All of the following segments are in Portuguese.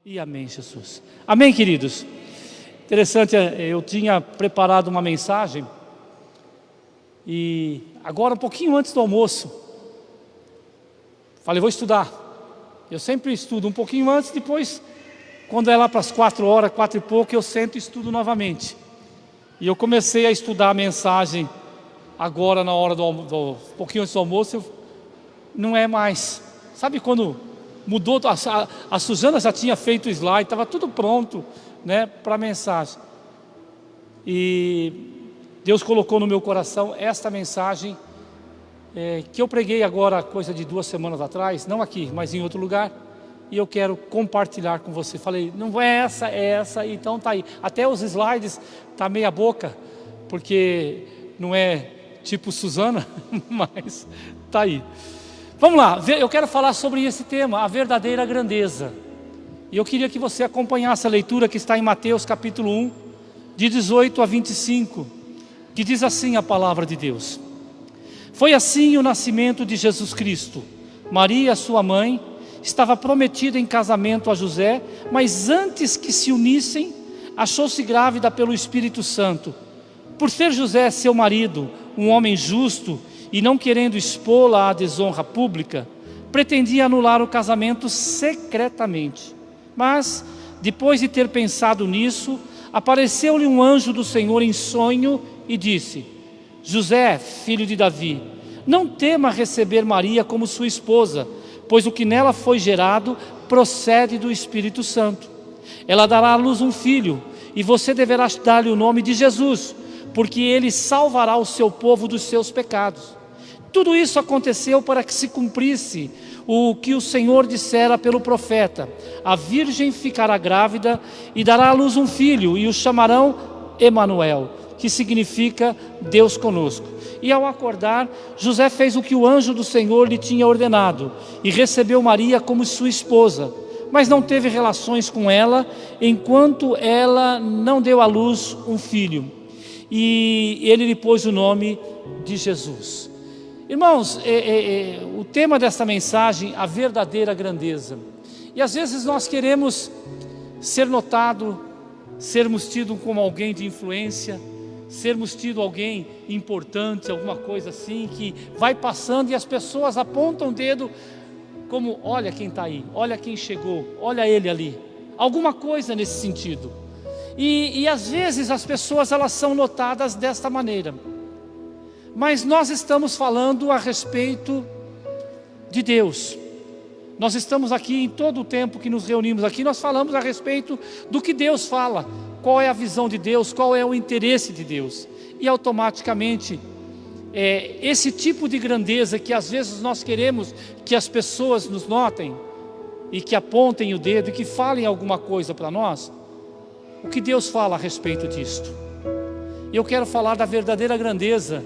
E amém, Jesus. Amém, queridos. Interessante, eu tinha preparado uma mensagem e agora um pouquinho antes do almoço, falei, vou estudar. Eu sempre estudo um pouquinho antes, depois, quando é lá para as 4 horas, 4 e pouco, eu sento e estudo novamente. E eu comecei a estudar a mensagem agora na hora do pouquinho antes do almoço, não é mais. Sabe quando mudou, a Suzana já tinha feito o slide, estava tudo pronto, né, para a mensagem. E Deus colocou no meu coração esta mensagem, que eu preguei agora, coisa de 2 semanas atrás, não aqui, mas em outro lugar, e eu quero compartilhar com você. Falei, não é essa, então tá aí. Até os slides tá meia boca, porque não é tipo Suzana, mas tá aí. Vamos lá, eu quero falar sobre esse tema, a verdadeira grandeza. E eu queria que você acompanhasse a leitura que está em Mateus capítulo 1, de 18 a 25, que diz assim a palavra de Deus. Foi assim o nascimento de Jesus Cristo. Maria, sua mãe, estava prometida em casamento a José, mas antes que se unissem, achou-se grávida pelo Espírito Santo. Por ser José seu marido, um homem justo, e não querendo expô-la à desonra pública, pretendia anular o casamento secretamente. Mas, depois de ter pensado nisso, apareceu-lhe um anjo do Senhor em sonho e disse: José, filho de Davi, não tema receber Maria como sua esposa, pois o que nela foi gerado procede do Espírito Santo. Ela dará à luz um filho, e você deverá dar-lhe o nome de Jesus, porque ele salvará o seu povo dos seus pecados. Tudo isso aconteceu para que se cumprisse o que o Senhor dissera pelo profeta: a virgem ficará grávida e dará à luz um filho, e o chamarão Emanuel, que significa Deus conosco. E ao acordar, José fez o que o anjo do Senhor lhe tinha ordenado, e recebeu Maria como sua esposa, mas não teve relações com ela, enquanto ela não deu à luz um filho. E ele lhe pôs o nome de Jesus. Irmãos, o tema desta mensagem, a verdadeira grandeza. E às vezes nós queremos ser notado, sermos tidos como alguém de influência, sermos tidos alguém importante, alguma coisa assim, que vai passando e as pessoas apontam o dedo como, olha quem está aí, olha quem chegou, olha ele ali. Alguma coisa nesse sentido. E às vezes as pessoas elas são notadas desta maneira. Mas nós estamos falando a respeito de Deus. Nós estamos aqui em todo o tempo que nos reunimos aqui, nós falamos a respeito do que Deus fala. Qual é a visão de Deus, qual é o interesse de Deus. E automaticamente, esse tipo de grandeza que às vezes nós queremos que as pessoas nos notem, e que apontem o dedo, e que falem alguma coisa para nós, o que Deus fala a respeito disto? Eu quero falar da verdadeira grandeza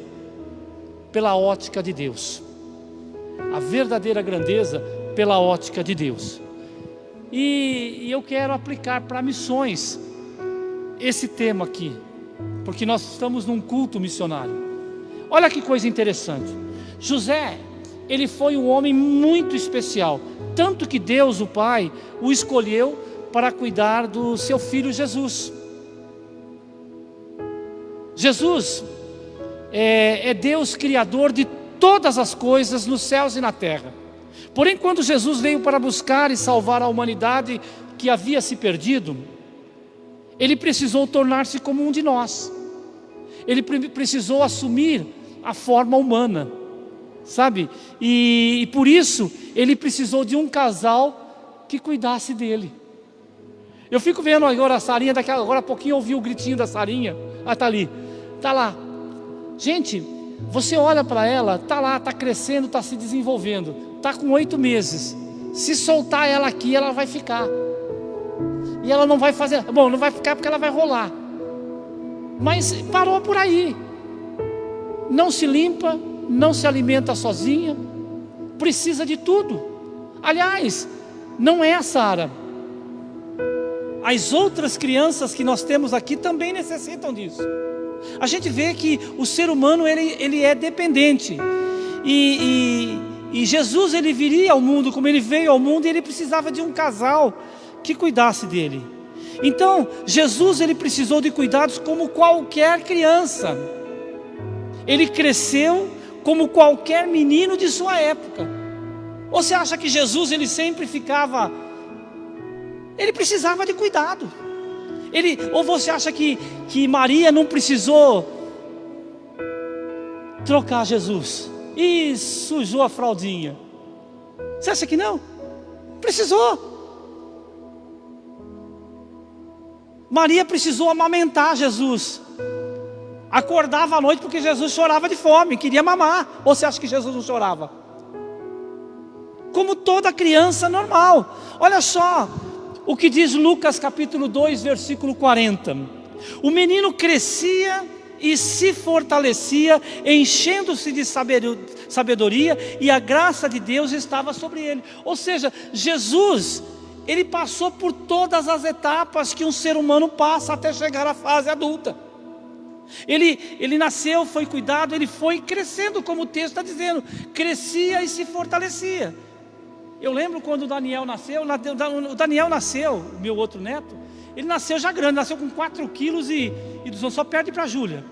pela ótica de Deus. A verdadeira grandeza pela ótica de Deus. E eu quero aplicar para missões esse tema aqui, porque nós estamos num culto missionário. Olha que coisa interessante. José, ele foi um homem muito especial, tanto que Deus, o Pai, o escolheu para cuidar do seu filho Jesus. Jesus é Deus criador de todas as coisas nos céus e na terra. Porém, quando Jesus veio para buscar e salvar a humanidade que havia se perdido, ele precisou tornar-se como um de nós. Ele precisou assumir a forma humana, sabe? E por isso ele precisou de um casal que cuidasse dele. Eu fico vendo agora a Sarinha, agora há pouquinho eu ouvi o gritinho da Sarinha. Ah, está ali, está lá. Gente, você olha para ela, está lá, está crescendo, está se desenvolvendo, está com 8 meses. Se soltar ela aqui, ela vai ficar. E ela não vai fazer, bom, não vai ficar porque ela vai rolar. Mas parou por aí. Não se limpa, não se alimenta sozinha, precisa de tudo. Aliás, não é a Sara. As outras crianças que nós temos aqui também necessitam disso. A gente vê que o ser humano ele é dependente. E Jesus ele viria ao mundo como ele veio ao mundo, e ele precisava de um casal que cuidasse dele. Então, Jesus, ele precisou de cuidados como qualquer criança. Ele cresceu como qualquer menino de sua época. Ou você acha que Jesus, ele sempre ficava... Ele precisava de cuidado. Ou você acha que Maria não precisou trocar Jesus? E sujou a fraldinha. Você acha que não? Precisou. Maria precisou amamentar Jesus. Acordava à noite porque Jesus chorava de fome, queria mamar. Ou você acha que Jesus não chorava? Como toda criança normal. Olha só o que diz Lucas capítulo 2, versículo 40. O menino crescia e se fortalecia, enchendo-se de sabedoria, e a graça de Deus estava sobre ele. Ou seja, Jesus, ele passou por todas as etapas que um ser humano passa até chegar à fase adulta. Ele nasceu, foi cuidado, ele foi crescendo, como o texto está dizendo, crescia e se fortalecia. Eu lembro quando o Daniel nasceu, meu outro neto, ele nasceu já grande, nasceu com 4 quilos e só perde para a Júlia.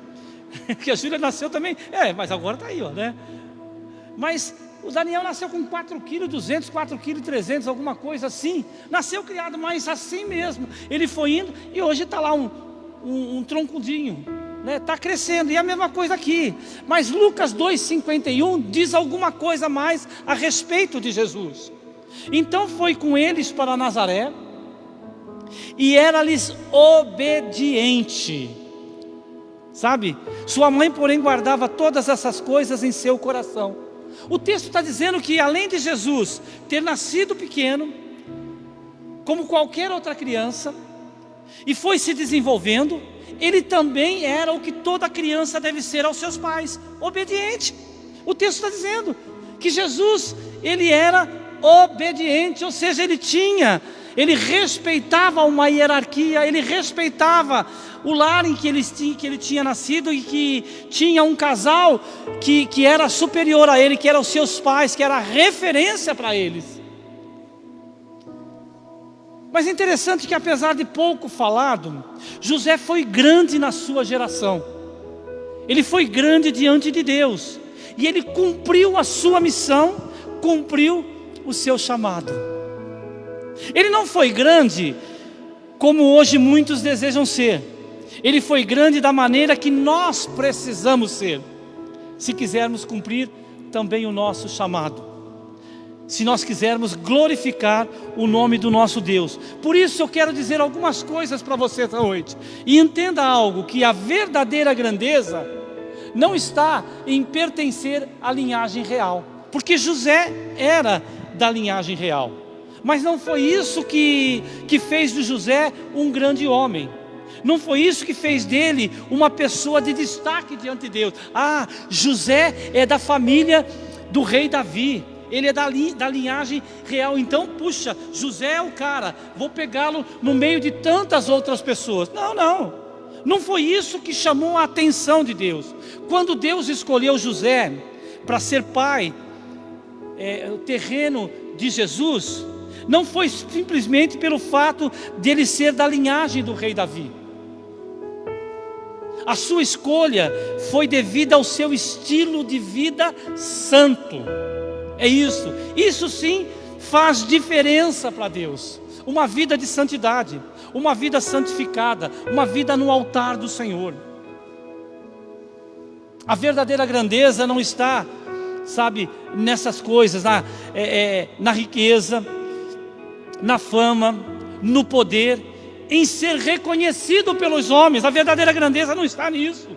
Porque a Júlia nasceu também, mas agora está aí, ó, né? Mas o Daniel nasceu com 4 quilos 200, 4 quilos 300, alguma coisa assim. Nasceu criado, mas assim mesmo. Ele foi indo e hoje está lá um troncudinho, né? Está crescendo, e a mesma coisa aqui. Mas Lucas 2,51 diz alguma coisa mais a respeito de Jesus. Então foi com eles para Nazaré, e era-lhes obediente. Sabe? Sua mãe, porém, guardava todas essas coisas em seu coração. O texto está dizendo que, além de Jesus ter nascido pequeno, como qualquer outra criança, e foi se desenvolvendo, ele também era o que toda criança deve ser aos seus pais, obediente. O texto está dizendo que Jesus, ele era obediente, ou seja, ele respeitava uma hierarquia, ele respeitava o lar em que ele tinha nascido, e que tinha um casal que era superior a ele, que eram os seus pais, que era a referência para eles. Mas é interessante que, apesar de pouco falado, José foi grande na sua geração. Ele foi grande diante de Deus, e ele cumpriu a sua missão, cumpriu o seu chamado. Ele não foi grande como hoje muitos desejam ser. Ele foi grande da maneira que nós precisamos ser, se quisermos cumprir também o nosso chamado, se nós quisermos glorificar o nome do nosso Deus. Por isso eu quero dizer algumas coisas para você esta noite. E entenda algo, que a verdadeira grandeza não está em pertencer à linhagem real, porque José era da linhagem real. Mas não foi isso que fez de José um grande homem. Não foi isso que fez dele uma pessoa de destaque diante de Deus. José é da família do rei Davi. Ele é da linhagem real. Então, puxa, José é o cara, vou pegá-lo no meio de tantas outras pessoas. Não foi isso que chamou a atenção de Deus. Quando Deus escolheu José para ser pai, terreno de Jesus, não foi simplesmente pelo fato dele ser da linhagem do rei Davi. A sua escolha foi devida ao seu estilo de vida santo. É isso. Isso sim faz diferença para Deus. Uma vida de santidade, uma vida santificada, uma vida no altar do Senhor. A verdadeira grandeza não está, sabe, nessas coisas, na riqueza, na fama, no poder, em ser reconhecido pelos homens. A verdadeira grandeza não está nisso,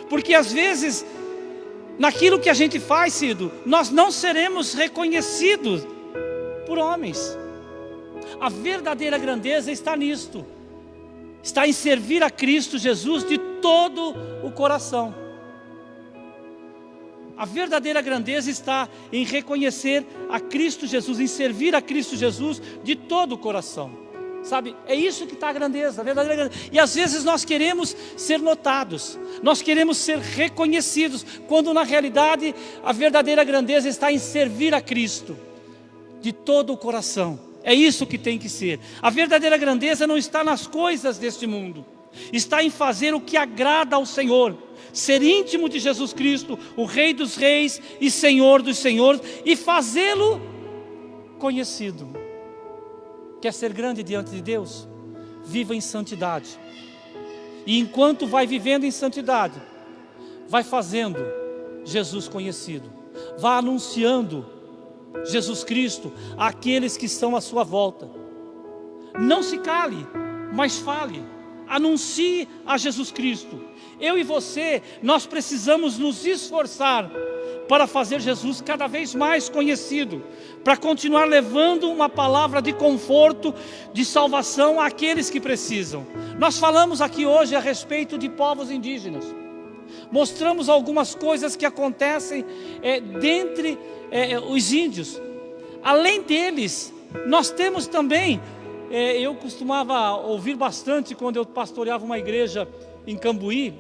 porque às vezes, naquilo que a gente faz, nós não seremos reconhecidos por homens. A verdadeira grandeza está nisto, está em servir a Cristo Jesus de todo o coração. A verdadeira grandeza está em reconhecer a Cristo Jesus, em servir a Cristo Jesus de todo o coração. Sabe, é isso que está a grandeza, a verdadeira grandeza. E às vezes nós queremos ser notados, nós queremos ser reconhecidos, quando na realidade a verdadeira grandeza está em servir a Cristo de todo o coração, É isso que tem que ser. A verdadeira grandeza não está nas coisas deste mundo, está em fazer o que agrada ao Senhor, ser íntimo de Jesus Cristo, o Rei dos Reis e Senhor dos Senhores, e fazê-lo conhecido. Quer ser grande diante de Deus? Viva em santidade. E enquanto vai vivendo em santidade, vai fazendo Jesus conhecido, vai anunciando Jesus Cristo àqueles que estão à sua volta. Não se cale, mas fale, anuncie a Jesus Cristo. Eu e você, nós precisamos nos esforçar para fazer Jesus cada vez mais conhecido, para continuar levando uma palavra de conforto, de salvação àqueles que precisam. Nós falamos aqui hoje a respeito de povos indígenas, mostramos algumas coisas que acontecem dentre os índios. Além deles, nós temos também, eu costumava ouvir bastante quando eu pastoreava uma igreja em Cambuí,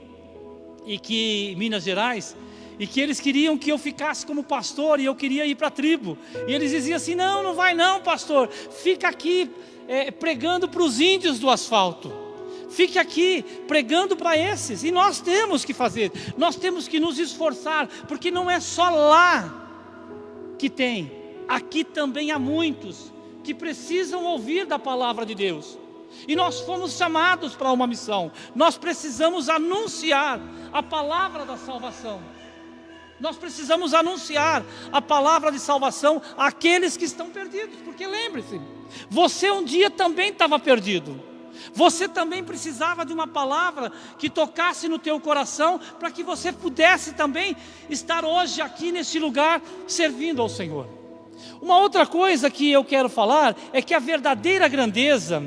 em Minas Gerais, e que eles queriam que eu ficasse como pastor, e eu queria ir para a tribo, e eles diziam assim: não vai não, pastor, fica aqui pregando para os índios do asfalto, fique aqui pregando para esses. E nós temos que fazer, nós temos que nos esforçar, porque não é só lá que tem, aqui também há muitos que precisam ouvir da palavra de Deus. E nós fomos chamados para uma missão, nós precisamos anunciar a palavra da salvação. Nós precisamos anunciar a palavra de salvação àqueles que estão perdidos, porque lembre-se, você um dia também estava perdido, você também precisava de uma palavra que tocasse no teu coração, para que você pudesse também estar hoje aqui neste lugar, servindo ao Senhor. Uma outra coisa que eu quero falar, é que a verdadeira grandeza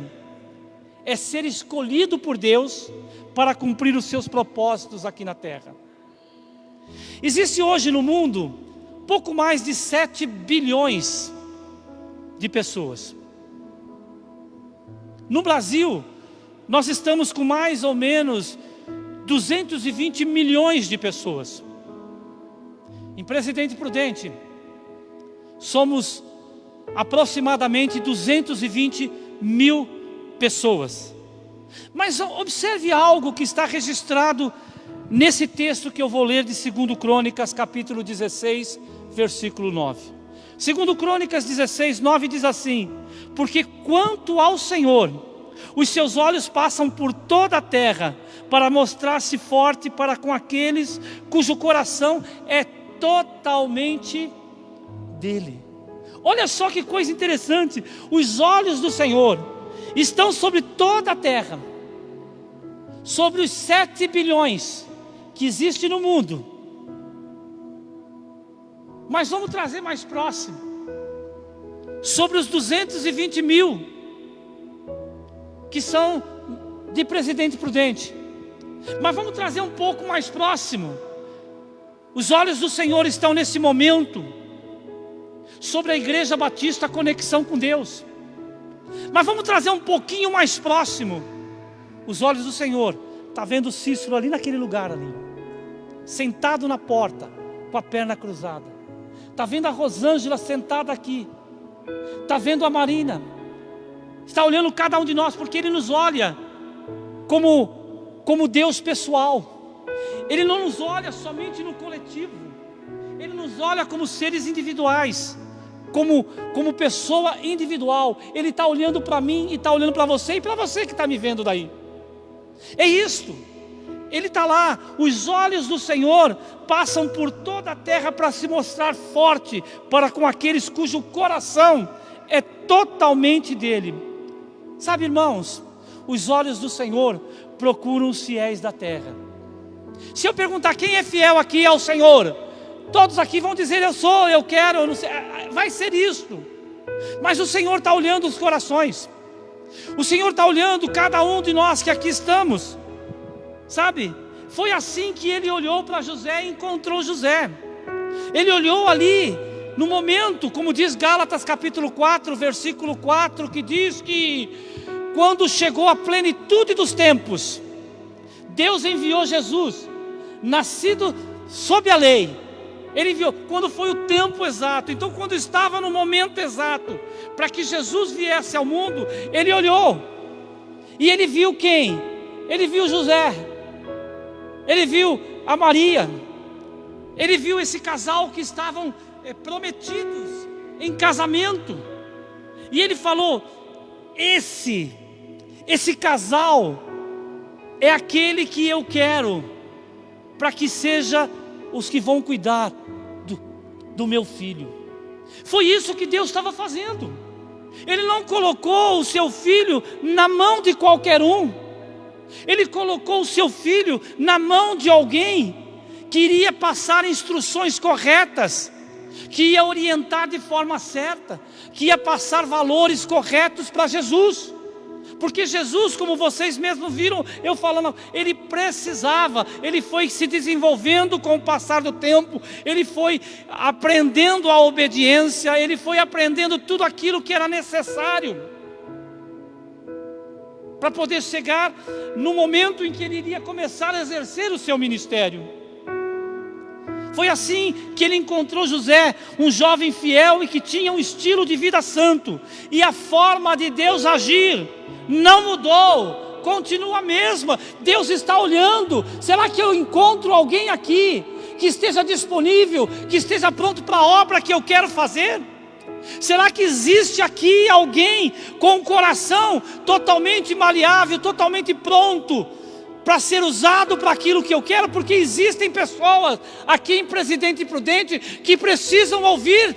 é ser escolhido por Deus, para cumprir os seus propósitos aqui na terra. Existe hoje no mundo pouco mais de 7 bilhões de pessoas. No Brasil, nós estamos com mais ou menos 220 milhões de pessoas. Em Presidente Prudente, somos aproximadamente 220 mil pessoas. Mas observe algo que está registrado nesse texto que eu vou ler de 2 Crônicas, capítulo 16, versículo 9. 2 Crônicas 16, 9 diz assim: porque quanto ao Senhor, os seus olhos passam por toda a terra, para mostrar-se forte para com aqueles cujo coração é totalmente dele. Olha só que coisa interessante, os olhos do Senhor estão sobre toda a terra, sobre os 7 bilhões que existe no mundo. Mas vamos trazer mais próximo, sobre os 220 mil que são de Presidente Prudente. Mas vamos trazer um pouco mais próximo. Os olhos do Senhor estão nesse momento sobre a Igreja Batista Conexão com Deus. Mas vamos trazer um pouquinho mais próximo. Os olhos do Senhor está vendo o Cícero ali naquele lugar ali, sentado na porta, com a perna cruzada. Está vendo a Rosângela sentada aqui. Está vendo a Marina. Está olhando cada um de nós, porque Ele nos olha como Deus pessoal. Ele não nos olha somente no coletivo. Ele nos olha como seres individuais, como pessoa individual. Ele está olhando para mim e está olhando para você, e para você que está me vendo daí. É isto. Ele está lá. Os olhos do Senhor passam por toda a terra para se mostrar forte para com aqueles cujo coração é totalmente dele. Sabe, irmãos, os olhos do Senhor procuram os fiéis da terra. Se eu perguntar quem é fiel aqui ao Senhor, todos aqui vão dizer: eu sou, eu quero, eu não sei. Vai ser isto. Mas o Senhor está olhando os corações. O Senhor está olhando cada um de nós que aqui estamos. Sabe, foi assim que Ele olhou para José e encontrou José. Ele olhou ali no momento, como diz Gálatas capítulo 4, versículo 4, que diz que quando chegou a plenitude dos tempos, Deus enviou Jesus, nascido sob a lei, Ele viu quando foi o tempo exato. Então, quando estava no momento exato para que Jesus viesse ao mundo, ele olhou e ele viu quem? Ele viu José, ele viu a Maria, ele viu esse casal que estavam prometidos em casamento. E ele falou: esse casal é aquele que eu quero para que seja os que vão cuidar do meu filho. Foi isso que Deus estava fazendo. Ele não colocou o seu filho na mão de qualquer um. Ele colocou o seu filho na mão de alguém que iria passar instruções corretas, que ia orientar de forma certa, que ia passar valores corretos para Jesus. Porque Jesus, como vocês mesmos viram eu falando, ele precisava, ele foi se desenvolvendo com o passar do tempo, ele foi aprendendo a obediência, ele foi aprendendo tudo aquilo que era necessário para poder chegar no momento em que ele iria começar a exercer o seu ministério. Foi assim que ele encontrou José, um jovem fiel e que tinha um estilo de vida santo. E a forma de Deus agir não mudou, continua a mesma. Deus está olhando. Será que eu encontro alguém aqui que esteja disponível, que esteja pronto para a obra que eu quero fazer? Será que existe aqui alguém com o coração totalmente maleável, totalmente pronto para ser usado para aquilo que eu quero? Porque existem pessoas aqui em Presidente Prudente que precisam ouvir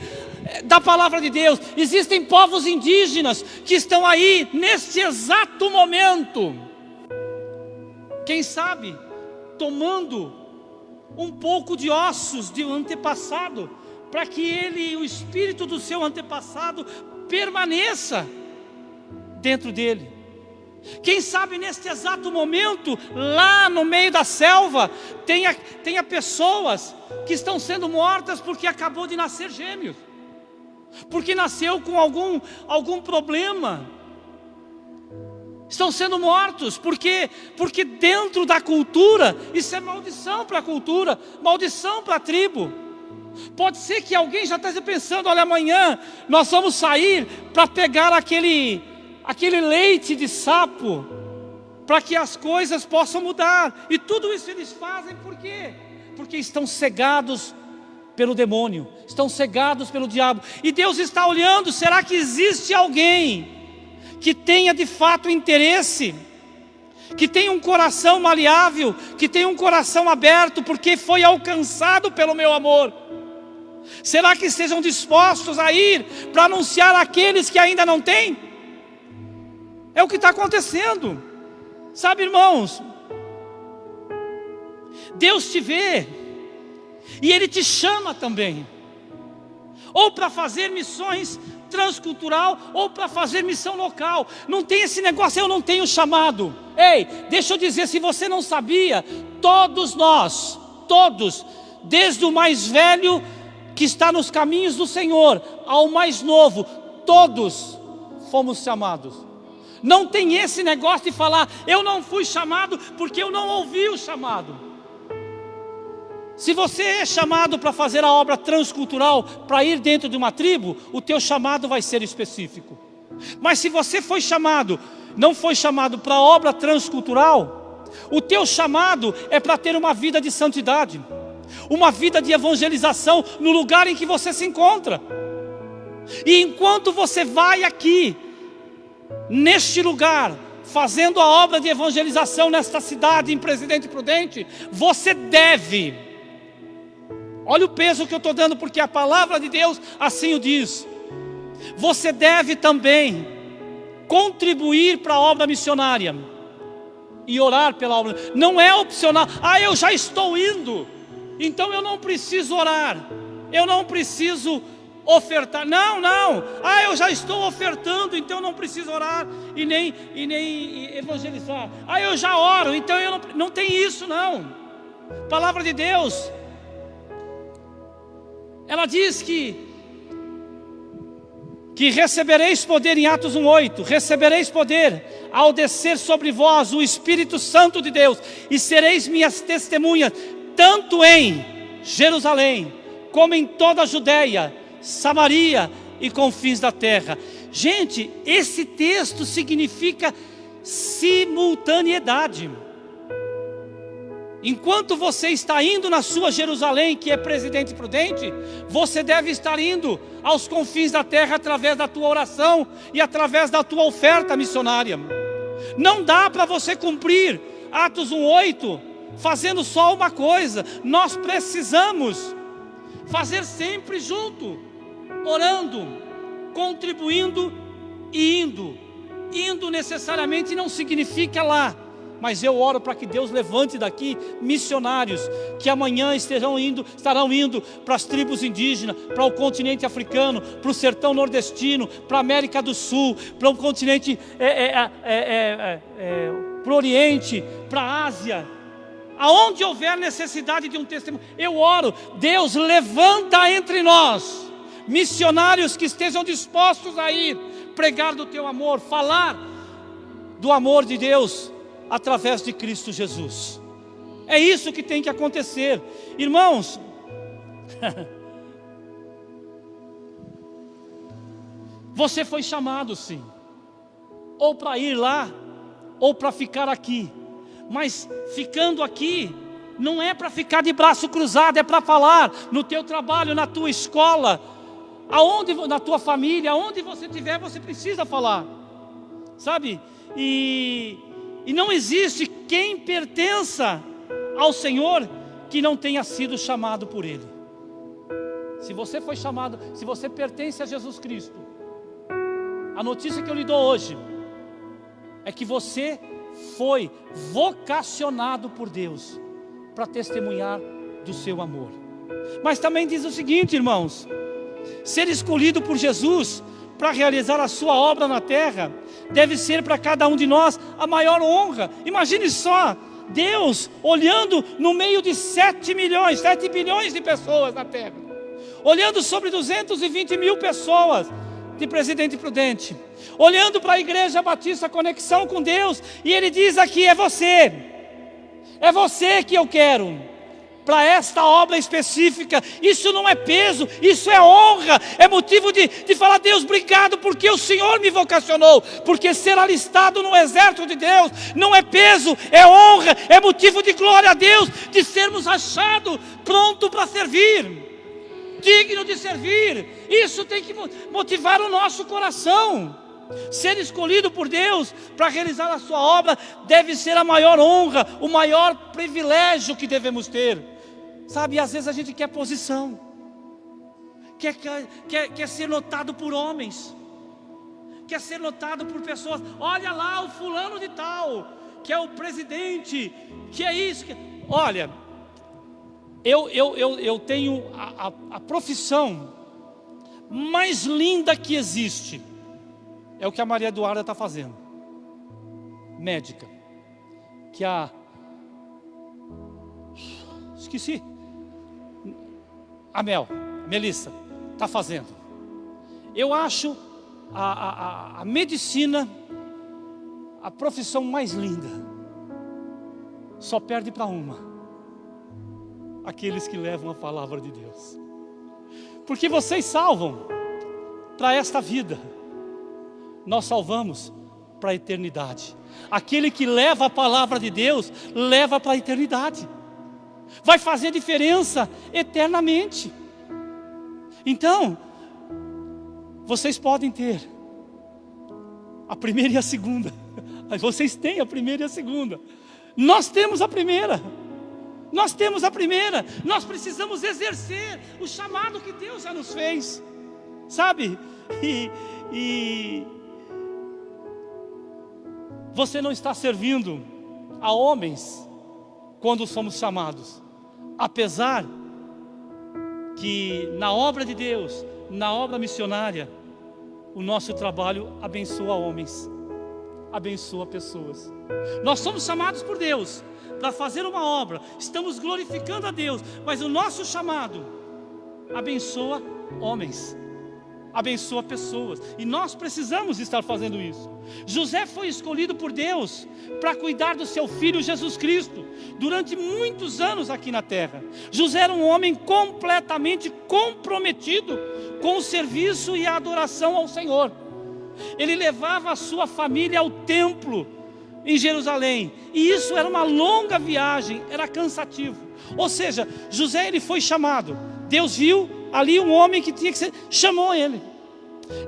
da palavra de Deus. Existem povos indígenas que estão aí neste exato momento, quem sabe tomando um pouco de ossos de um antepassado, para que ele, o espírito do seu antepassado, permaneça dentro dele. Quem sabe neste exato momento, lá no meio da selva, tenha pessoas que estão sendo mortas porque acabou de nascer gêmeos, porque nasceu com algum problema. Estão sendo mortos, porque dentro da cultura, isso é maldição para a cultura, maldição para a tribo. Pode ser que alguém já esteja pensando: olha, amanhã nós vamos sair para pegar aquele leite de sapo, para que as coisas possam mudar. E tudo isso eles fazem por quê? Porque estão cegados pelo demônio, estão cegados pelo diabo. E Deus está olhando: será que existe alguém que tenha de fato interesse, que tenha um coração maleável, que tenha um coração aberto, porque foi alcançado pelo meu amor? Será que estejam dispostos a ir para anunciar àqueles que ainda não têm? É o que está acontecendo. Sabe, irmãos, Deus te vê e Ele te chama também, ou para fazer missões transcultural, ou para fazer missão local. Não tem esse negócio: eu não tenho chamado. Ei, deixa eu dizer, se você não sabia, todos nós, desde o mais velho que está nos caminhos do Senhor ao mais novo, todos fomos chamados. Não tem esse negócio de falar: eu não fui chamado porque eu não ouvi o chamado. Se você é chamado para fazer a obra transcultural, para ir dentro de uma tribo, o teu chamado vai ser específico. Mas se você foi chamado, não foi chamado para a obra transcultural, o teu chamado é para ter uma vida de santidade, uma vida de evangelização no lugar em que você se encontra. E enquanto você vai aqui, neste lugar, fazendo a obra de evangelização nesta cidade, em Presidente Prudente, você deve, olha o peso que eu estou dando, porque a palavra de Deus assim o diz, você deve também contribuir para a obra missionária e orar pela obra. Não é opcional: eu já estou indo, então eu não preciso orar, eu não preciso ofertar. Não, eu já estou ofertando, então eu não preciso orar e nem evangelizar. Eu já oro, então eu não tem isso, não. Palavra de Deus, ela diz que recebereis poder, em Atos 1:8, recebereis poder ao descer sobre vós o Espírito Santo de Deus, e sereis minhas testemunhas, tanto em Jerusalém, como em toda a Judéia, Samaria e confins da terra. Gente, esse texto significa simultaneidade. Enquanto você está indo na sua Jerusalém, que é Presidente Prudente, você deve estar indo aos confins da terra através da tua oração e através da tua oferta missionária. Não dá para você cumprir Atos 1:8 fazendo só uma coisa. Nós precisamos fazer sempre junto, orando, contribuindo e indo. Indo necessariamente não significa lá, mas eu oro para que Deus levante daqui missionários que amanhã estarão indo para as tribos indígenas, para o continente africano, para o sertão nordestino, para a América do Sul, para o continente, para o Oriente, para a Ásia. Aonde houver necessidade de um testemunho, eu oro, Deus levanta entre nós missionários que estejam dispostos a ir pregar do teu amor, falar do amor de Deus através de Cristo Jesus. É isso que tem que acontecer, irmãos. Você foi chamado sim, ou para ir lá, ou para ficar aqui. Mas ficando aqui, não é para ficar de braço cruzado, é para falar no teu trabalho, na tua escola, aonde, na tua família, aonde você estiver, você precisa falar, sabe? E não existe quem pertença ao Senhor que não tenha sido chamado por Ele. Se você foi chamado, se você pertence a Jesus Cristo, a notícia que eu lhe dou hoje é que você foi vocacionado por Deus para testemunhar do seu amor. Mas também diz o seguinte, irmãos: ser escolhido por Jesus para realizar a sua obra na terra deve ser para cada um de nós a maior honra. Imagine só, Deus olhando no meio de 7 bilhões de pessoas na terra, olhando sobre 220 mil pessoas de Presidente Prudente, olhando para a Igreja Batista Conexão com Deus, e Ele diz aqui: é você que eu quero para esta obra específica. Isso não é peso, isso é honra, é motivo de falar: Deus, obrigado, porque o Senhor me vocacionou. Porque ser alistado no exército de Deus não é peso, é honra, é motivo de glória a Deus, de sermos achados pronto para servir, digno de servir. Isso tem que motivar o nosso coração. Ser escolhido por Deus para realizar a sua obra deve ser a maior honra, o maior privilégio que devemos ter. Sabe, às vezes a gente quer posição, quer ser notado por homens, quer ser notado por pessoas. Olha lá o fulano de tal, que é o presidente, que é isso. Olha, eu tenho a profissão mais linda que existe. É o que a Maria Eduarda está fazendo, médica. Que esqueci, a Melissa está fazendo. Eu acho a medicina a profissão mais linda. Só perde para uma: aqueles que levam a palavra de Deus. Porque vocês salvam para esta vida, nós salvamos para a eternidade. Aquele que leva a palavra de Deus, leva para a eternidade, vai fazer diferença eternamente. Então, vocês podem ter a primeira e a segunda. Vocês têm a primeira e a segunda. Nós temos a primeira. Nós temos a primeira. Nós precisamos exercer o chamado que Deus já nos fez, sabe? E você não está servindo a homens quando somos chamados, apesar que na obra de Deus, na obra missionária, o nosso trabalho abençoa homens, abençoa pessoas. Nós somos chamados por Deus para fazer uma obra, estamos glorificando a Deus, mas o nosso chamado abençoa homens, abençoa pessoas, e nós precisamos estar fazendo isso. José foi escolhido por Deus para cuidar do seu filho Jesus Cristo. durante muitos anos aqui na terra. José era um homem completamente comprometido com o serviço e a adoração ao Senhor. Ele levava a sua família ao templo em Jerusalém, e isso era uma longa viagem, era cansativo. Ou seja, José, ele foi chamado. Deus viu ali um homem que tinha que ser, chamou ele,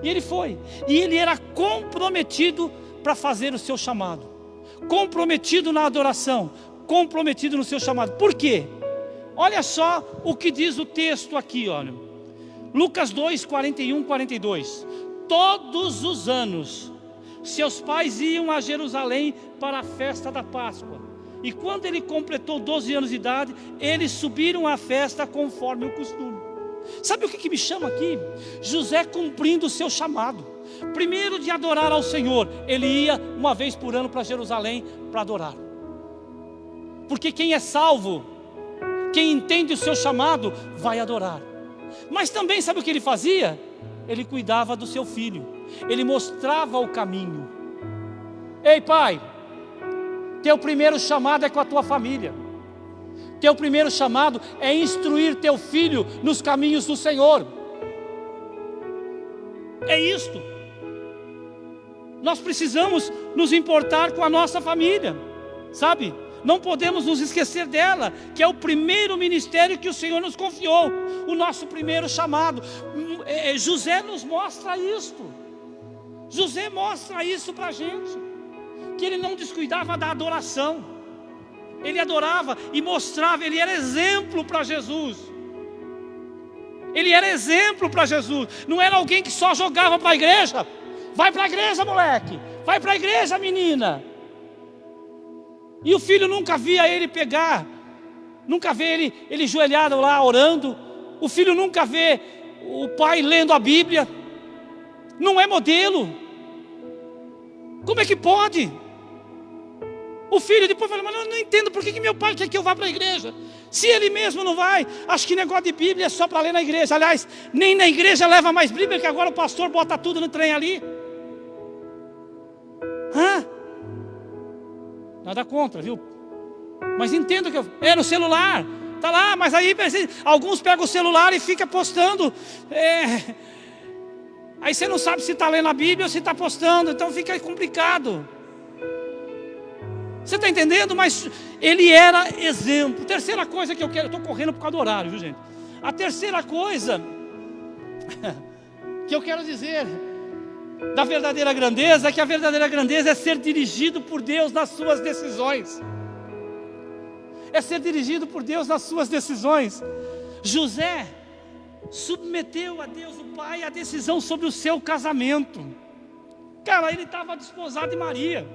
e ele foi, e ele era comprometido para fazer o seu chamado, comprometido na adoração, comprometido no seu chamado. Por quê? Olha só o que diz o texto aqui, olha, Lucas 2, 41, 42. Todos os anos seus pais iam a Jerusalém para a festa da Páscoa, e quando ele completou 12 anos de idade, eles subiram à festa conforme o costume. Sabe o que me chama aqui? José cumprindo o seu chamado. Primeiro, de adorar ao Senhor. Ele ia uma vez por ano para Jerusalém para adorar, porque quem é salvo, quem entende o seu chamado, vai adorar. Mas também sabe o que ele fazia? Ele cuidava do seu filho, ele mostrava o caminho. Ei, pai, teu primeiro chamado é com a tua família. Teu primeiro chamado é instruir teu filho nos caminhos do Senhor. É isto. Nós precisamos nos importar com a nossa família, sabe? Não podemos nos esquecer dela, que é o primeiro ministério que o Senhor nos confiou, o nosso primeiro chamado. José nos mostra isto. José mostra isso para a gente, que ele não descuidava da adoração. Ele adorava e mostrava, ele era exemplo para Jesus. Ele era exemplo para Jesus. Não era alguém que só jogava para a igreja. Vai para a igreja, moleque. Vai para a igreja, menina. E o filho nunca via ele pegar, nunca vê ele joelhado lá orando. O filho nunca vê o pai lendo a Bíblia. Não é modelo. Como é que pode? O filho depois fala, mas eu não entendo por que meu pai quer que eu vá para a igreja, se ele mesmo não vai. Acho que negócio de Bíblia é só para ler na igreja. Aliás, nem na igreja leva mais Bíblia, que agora o pastor bota tudo no trem ali. Nada contra, viu? Mas entendo que é no celular, tá lá, mas aí alguns pegam o celular e ficam postando. Aí você não sabe se está lendo a Bíblia ou se está postando, então fica complicado. Você está entendendo? Mas ele era exemplo. Terceira coisa que eu quero, eu estou correndo por causa do horário, viu, gente? A terceira coisa que eu quero dizer da verdadeira grandeza é que a verdadeira grandeza é ser dirigido por Deus nas suas decisões. É ser dirigido por Deus nas suas decisões. José submeteu a Deus o Pai a decisão sobre o seu casamento. Cara, ele estava desposado de Maria.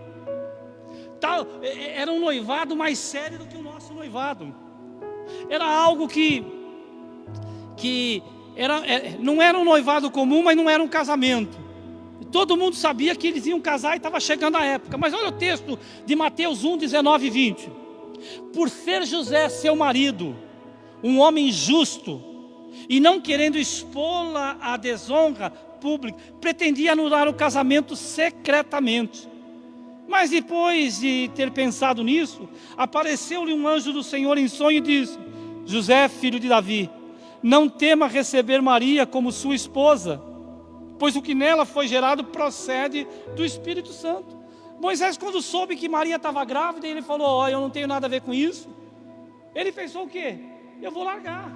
Era um noivado mais sério do que o nosso noivado. Era algo que não era um noivado comum, mas não era um casamento. Todo mundo sabia que eles iam casar e estava chegando a época. Mas olha o texto de Mateus 1, 19 e 20. Por ser José seu marido um homem justo, e não querendo expô-la à desonra pública, pretendia anular o casamento secretamente. Mas depois de ter pensado nisso, apareceu-lhe um anjo do Senhor em sonho e disse: José, filho de Davi, não tema receber Maria como sua esposa, pois o que nela foi gerado procede do Espírito Santo. Moisés, quando soube que Maria estava grávida, ele falou: eu não tenho nada a ver com isso. Ele pensou o quê? Eu vou largar,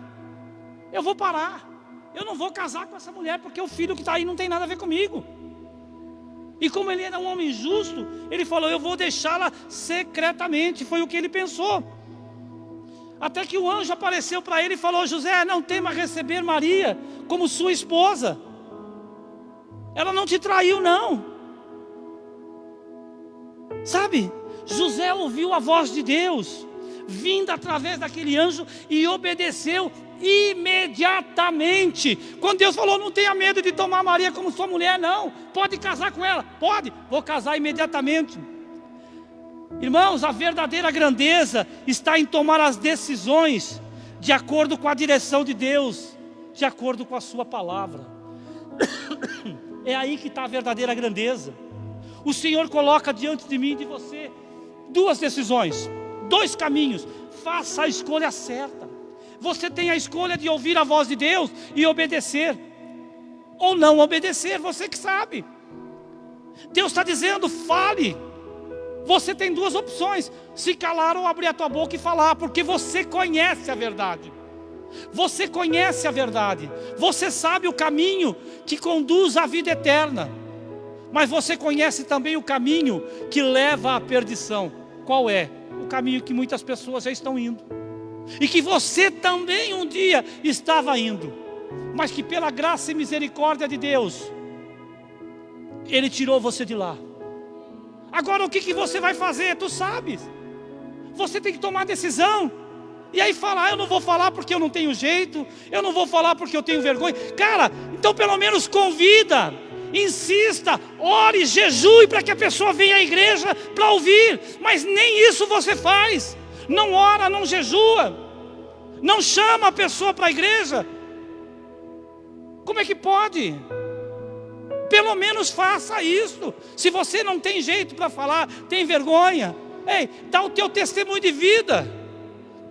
eu vou parar, eu não vou casar com essa mulher, porque o filho que está aí não tem nada a ver comigo. E como ele era um homem justo, ele falou: eu vou deixá-la secretamente. Foi o que ele pensou. Até que o anjo apareceu para ele e falou: José, não tema receber Maria como sua esposa. Ela não te traiu, não. Sabe, José ouviu a voz de Deus vinda através daquele anjo e obedeceu imediatamente. Quando Deus falou: não tenha medo de tomar Maria como sua mulher, não, pode casar com ela. Pode, vou casar imediatamente. Irmãos, a verdadeira grandeza está em tomar as decisões de acordo com a direção de Deus, de acordo com a sua palavra. É aí que está a verdadeira grandeza. O Senhor coloca diante de mim e de você duas decisões, 2 caminhos. Faça a escolha certa. Você tem a escolha de ouvir a voz de Deus e obedecer, ou não obedecer, você que sabe. Deus está dizendo, fale. Você tem 2 opções: se calar ou abrir a tua boca e falar, porque você conhece a verdade. Você conhece a verdade. Você sabe o caminho que conduz à vida eterna. Mas você conhece também o caminho que leva à perdição. Qual é? O caminho que muitas pessoas já estão indo. E que você também um dia estava indo. Mas que pela graça e misericórdia de Deus, Ele tirou você de lá. Agora o que você vai fazer? Tu sabes. Você tem que tomar decisão. E aí falar, eu não vou falar porque eu não tenho jeito, eu não vou falar porque eu tenho vergonha. Cara, então pelo menos convida, insista, ore, jejue para que a pessoa venha à igreja para ouvir. Mas nem isso você faz. Não ora, não jejua, não chama a pessoa para a igreja. Como é que pode? Pelo menos faça isso. Se você não tem jeito para falar, tem vergonha, ei, dá o teu testemunho de vida.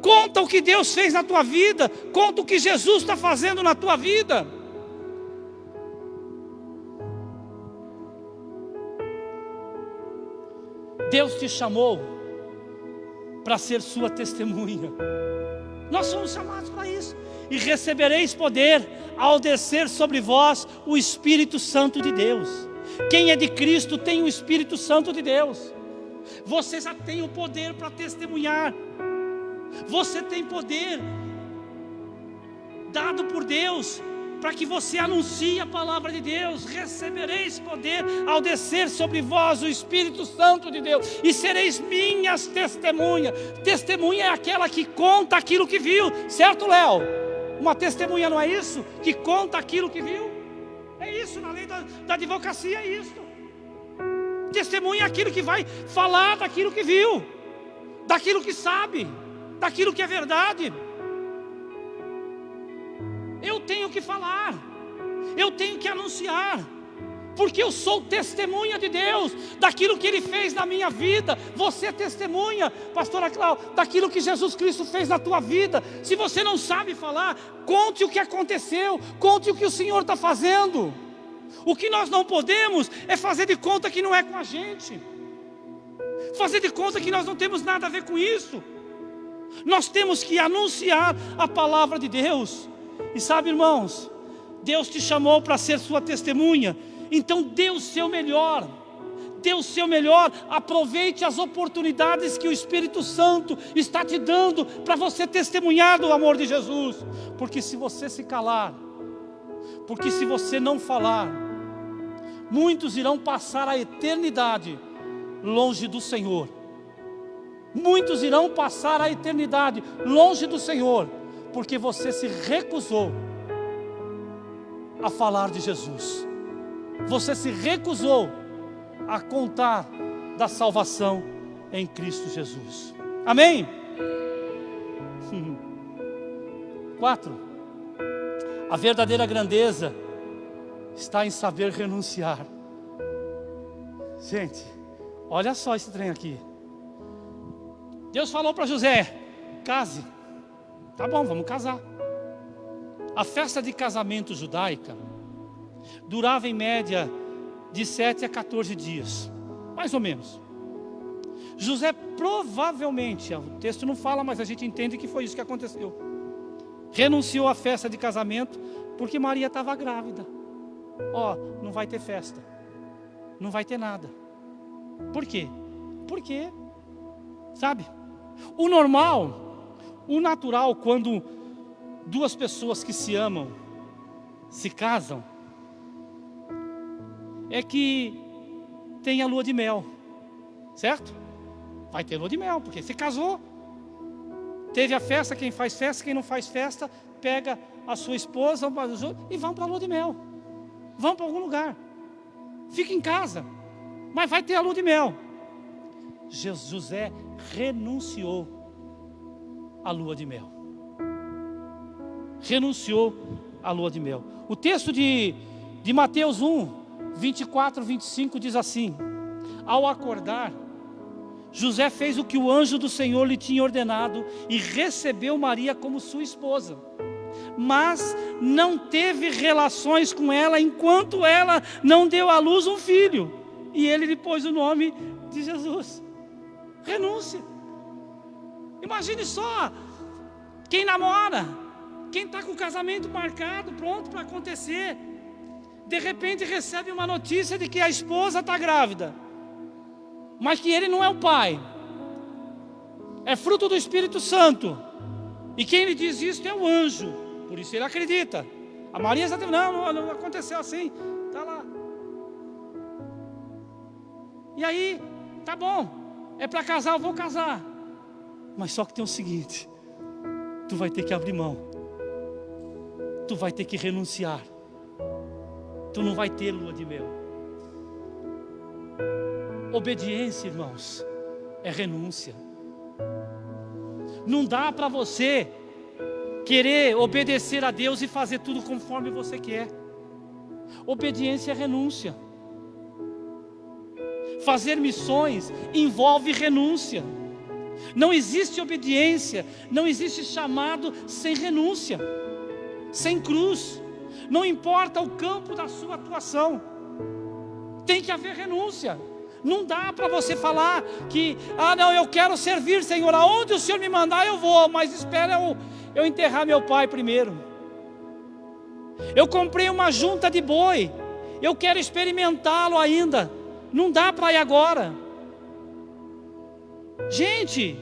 Conta o que Deus fez na tua vida. Conta o que Jesus está fazendo na tua vida. Deus te chamou para ser sua testemunha. Nós somos chamados para isso. E recebereis poder ao descer sobre vós o Espírito Santo de Deus. Quem é de Cristo tem o Espírito Santo de Deus. Você já tem o poder para testemunhar. Você tem poder dado por Deus para que você anuncie a palavra de Deus. Recebereis poder ao descer sobre vós o Espírito Santo de Deus, e sereis minhas testemunhas. Testemunha é aquela que conta aquilo que viu, certo, Léo? Uma testemunha não é isso? Que conta aquilo que viu? É isso, na lei da advocacia é isso. Testemunha é aquilo que vai falar daquilo que viu, daquilo que sabe, daquilo que é verdade. Eu tenho que falar, eu tenho que anunciar, porque eu sou testemunha de Deus, daquilo que Ele fez na minha vida. Você é testemunha, pastora Cláudia, daquilo que Jesus Cristo fez na tua vida. Se você não sabe falar, conte o que aconteceu, conte o que o Senhor está fazendo. O que nós não podemos é fazer de conta que não é com a gente, fazer de conta que nós não temos nada a ver com isso. Nós temos que anunciar a palavra de Deus. E sabe, irmãos, Deus te chamou para ser sua testemunha. Então dê o seu melhor. Dê o seu melhor. Aproveite as oportunidades que o Espírito Santo está te dando para você testemunhar do amor de Jesus. Porque se você se calar, porque se você não falar, muitos irão passar a eternidade longe do Senhor. Muitos irão passar a eternidade longe do Senhor, porque você se recusou a falar de Jesus. Você se recusou a contar da salvação em Cristo Jesus. Amém? 4. A verdadeira grandeza está em saber renunciar. Gente, olha só esse trem aqui. Deus falou para José: case. Tá bom, vamos casar. A festa de casamento judaica durava em média de 7 a 14 dias, mais ou menos. José provavelmente, o texto não fala, mas a gente entende que foi isso que aconteceu, renunciou à festa de casamento porque Maria estava grávida. Não vai ter festa, não vai ter nada. Por quê? Porque, sabe, o normal, o natural, quando duas pessoas que se amam se casam, é que tem a lua de mel, certo? Vai ter lua de mel, porque se casou, teve a festa. Quem faz festa, quem não faz festa, pega a sua esposa e vão para a lua de mel, vão para algum lugar, fica em casa, mas vai ter a lua de mel. José renunciou à lua de mel. Renunciou à lua de mel. O texto de Mateus 1, 24, 25 diz assim: ao acordar, José fez o que o anjo do Senhor lhe tinha ordenado e recebeu Maria como sua esposa. Mas não teve relações com ela enquanto ela não deu à luz um filho. E ele lhe pôs o nome de Jesus. Renúncia. Imagine só, quem namora, quem está com o casamento marcado, pronto para acontecer, de repente recebe uma notícia de que a esposa está grávida, mas que ele não é o pai, é fruto do Espírito Santo, e quem lhe diz isso é o anjo, por isso ele acredita. A Maria está dizendo, não aconteceu assim, está lá. E aí, tá bom, é para casar, eu vou casar, mas só que tem o seguinte, tu vai ter que abrir mão, tu vai ter que renunciar, tu não vai ter lua de mel. Obediência, irmãos, é renúncia. Não dá para você querer obedecer a Deus e fazer tudo conforme você quer. Obediência é renúncia. Fazer missões envolve renúncia. Não existe obediência, não existe chamado sem renúncia, sem cruz. Não importa o campo da sua atuação, tem que haver renúncia. Não dá para você falar que, não, eu quero servir, Senhor, aonde o Senhor me mandar eu vou, mas espera eu enterrar meu pai primeiro. Eu comprei uma junta de boi, eu quero experimentá-lo ainda, não dá para ir agora. Gente,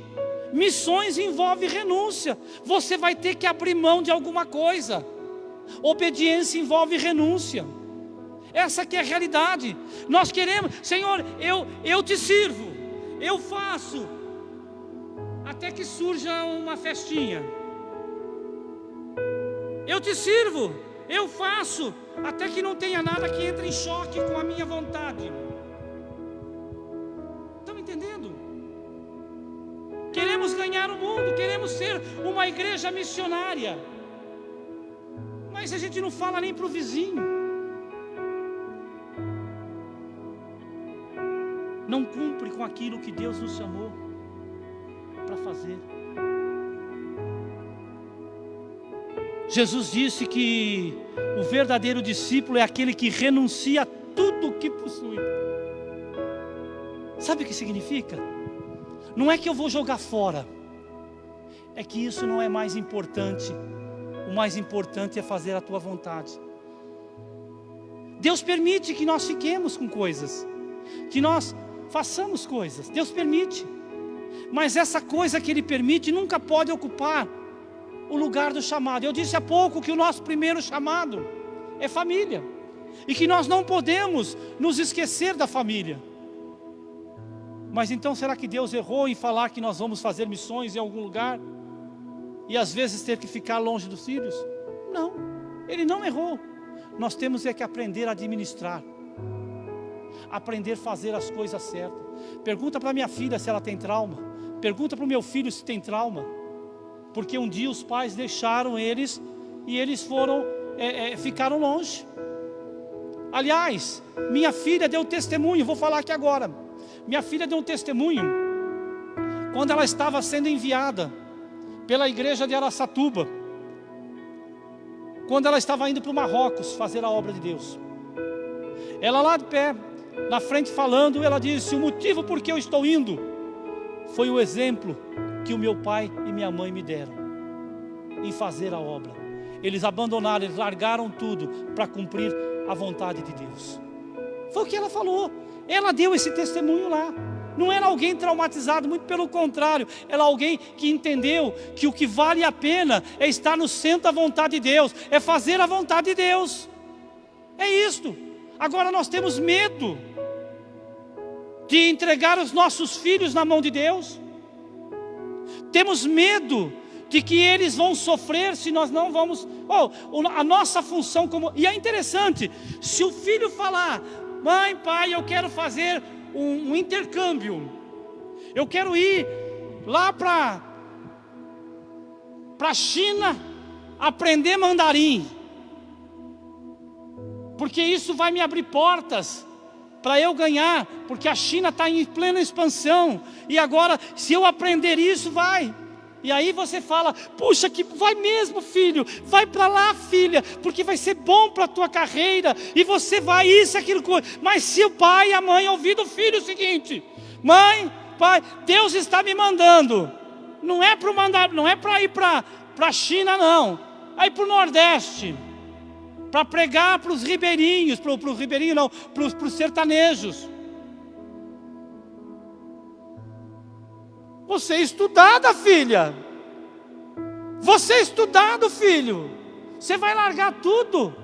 missões envolve renúncia, você vai ter que abrir mão de alguma coisa. Obediência envolve renúncia. Essa que é a realidade. Nós queremos, Senhor, eu te sirvo, eu faço, até que surja uma festinha. Eu te sirvo, eu faço, até que não tenha nada que entre em choque com a minha vontade. Estão entendendo? Queremos ganhar o mundo, queremos ser uma igreja missionária, mas a gente não fala nem para o vizinho. Não cumpre com aquilo que Deus nos chamou para fazer. Jesus disse que o verdadeiro discípulo é aquele que renuncia a tudo o que possui. Sabe o que significa? Não é que eu vou jogar fora, é que isso não é mais importante. O mais importante é fazer a tua vontade. Deus permite que nós fiquemos com coisas, que nós façamos coisas, Deus permite, mas essa coisa que Ele permite nunca pode ocupar o lugar do chamado. Eu disse há pouco que o nosso primeiro chamado é família, e que nós não podemos nos esquecer da família. Mas então será que Deus errou em falar que nós vamos fazer missões em algum lugar e às vezes ter que ficar longe dos filhos? Não, Ele não errou. Nós temos é que aprender a administrar, aprender a fazer as coisas certas. Pergunta para minha filha se ela tem trauma, pergunta para o meu filho se tem trauma, porque um dia os pais deixaram eles e eles ficaram longe. Aliás, minha filha deu testemunho, vou falar aqui agora. Minha filha deu um testemunho quando ela estava sendo enviada pela igreja de Araçatuba, quando ela estava indo para o Marrocos fazer a obra de Deus. Ela lá de pé, na frente falando, ela disse: o motivo por que eu estou indo foi o exemplo que o meu pai e minha mãe me deram em fazer a obra. Eles abandonaram, eles largaram tudo para cumprir a vontade de Deus. Foi o que ela falou. Ela deu esse testemunho lá. Não era alguém traumatizado, muito pelo contrário, era alguém que entendeu que o que vale a pena é estar no centro da vontade de Deus, é fazer a vontade de Deus. É isto. Agora nós temos medo de entregar os nossos filhos na mão de Deus. Temos medo de que eles vão sofrer se nós não vamos. A nossa função como. E é interessante, se o filho falar: mãe, pai, eu quero fazer um intercâmbio, eu quero ir lá para a China aprender mandarim, porque isso vai me abrir portas para eu ganhar, porque a China está em plena expansão, e agora, se eu aprender isso, vai. E aí você fala, puxa, que vai mesmo, filho, vai para lá, filha, porque vai ser bom para a tua carreira, e você vai isso, aquilo, mas se o pai e a mãe ouvir do filho o seguinte, mãe, pai, Deus está me mandando, não é para ir para a China não, é ir para o Nordeste, para pregar para os ribeirinhos, para os ribeirinhos não, para os sertanejos. Você é estudada, filha. Você é estudado, filho. Você vai largar tudo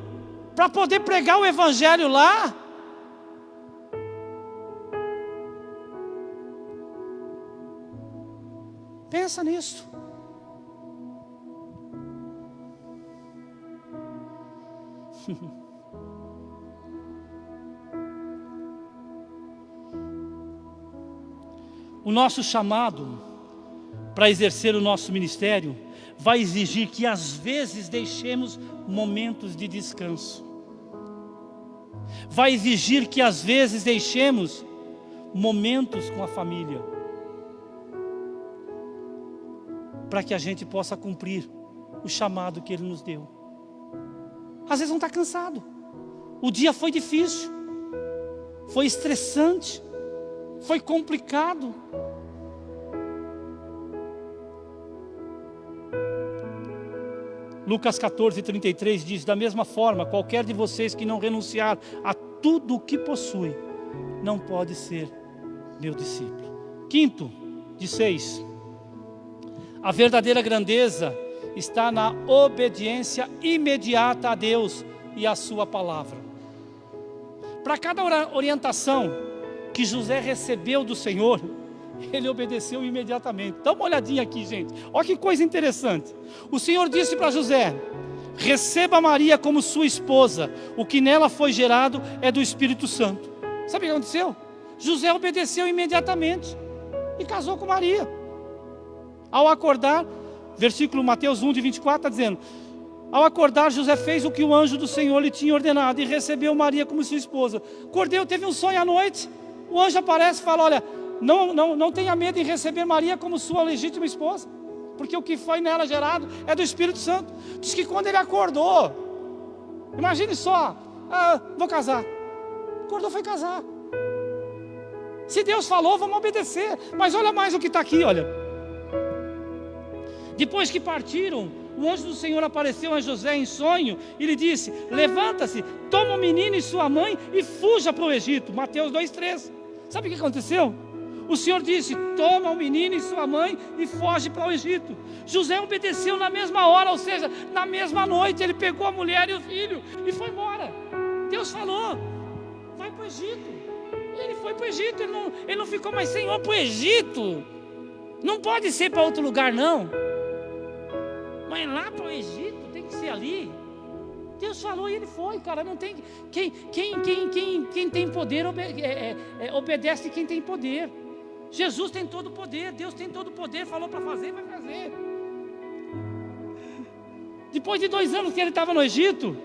para poder pregar o evangelho lá? Pensa nisso. O nosso chamado para exercer o nosso ministério vai exigir que às vezes deixemos momentos de descanso. Vai exigir que às vezes deixemos momentos com a família, para que a gente possa cumprir o chamado que Ele nos deu. Às vezes não está cansado, o dia foi difícil, foi estressante, foi complicado. Lucas 14:33 diz, da mesma forma, qualquer de vocês que não renunciar a tudo o que possui, não pode ser meu discípulo. Quinto, de 6, a verdadeira grandeza está na obediência imediata a Deus e a sua palavra. Para cada orientação que José recebeu do Senhor, ele obedeceu imediatamente. Dá uma olhadinha aqui, gente. Olha que coisa interessante. O Senhor disse para José, receba Maria como sua esposa, o que nela foi gerado é do Espírito Santo. Sabe o que aconteceu? José obedeceu imediatamente e casou com Maria. Ao acordar, versículo Mateus 1:24 está dizendo, ao acordar José fez o que o anjo do Senhor lhe tinha ordenado e recebeu Maria como sua esposa. Cordeiro teve um sonho à noite, o anjo aparece e fala, olha, não tenha medo em receber Maria como sua legítima esposa, porque o que foi nela gerado é do Espírito Santo. Diz que quando ele acordou, imagine só, vou casar, acordou, foi casar. Se Deus falou, vamos obedecer. Mas olha mais o que está aqui, olha. Depois que partiram, o anjo do Senhor apareceu a José em sonho e lhe disse, levanta-se, toma o menino e sua mãe e fuja para o Egito. Mateus 2:3. Sabe o que aconteceu? O Senhor disse, toma o menino e sua mãe e foge para o Egito. José obedeceu na mesma hora, ou seja, na mesma noite, ele pegou a mulher e o filho e foi embora. Deus falou, vai para o Egito. E ele foi para o Egito, ele não ficou mais Senhor para o Egito. Não pode ser para outro lugar não. Mas lá para o Egito, tem que ser ali. Deus falou e ele foi, cara. Não tem quem tem poder obedece quem tem poder. Jesus tem todo o poder, Deus tem todo o poder, falou para fazer, vai fazer. Depois de 2 anos que ele estava no Egito,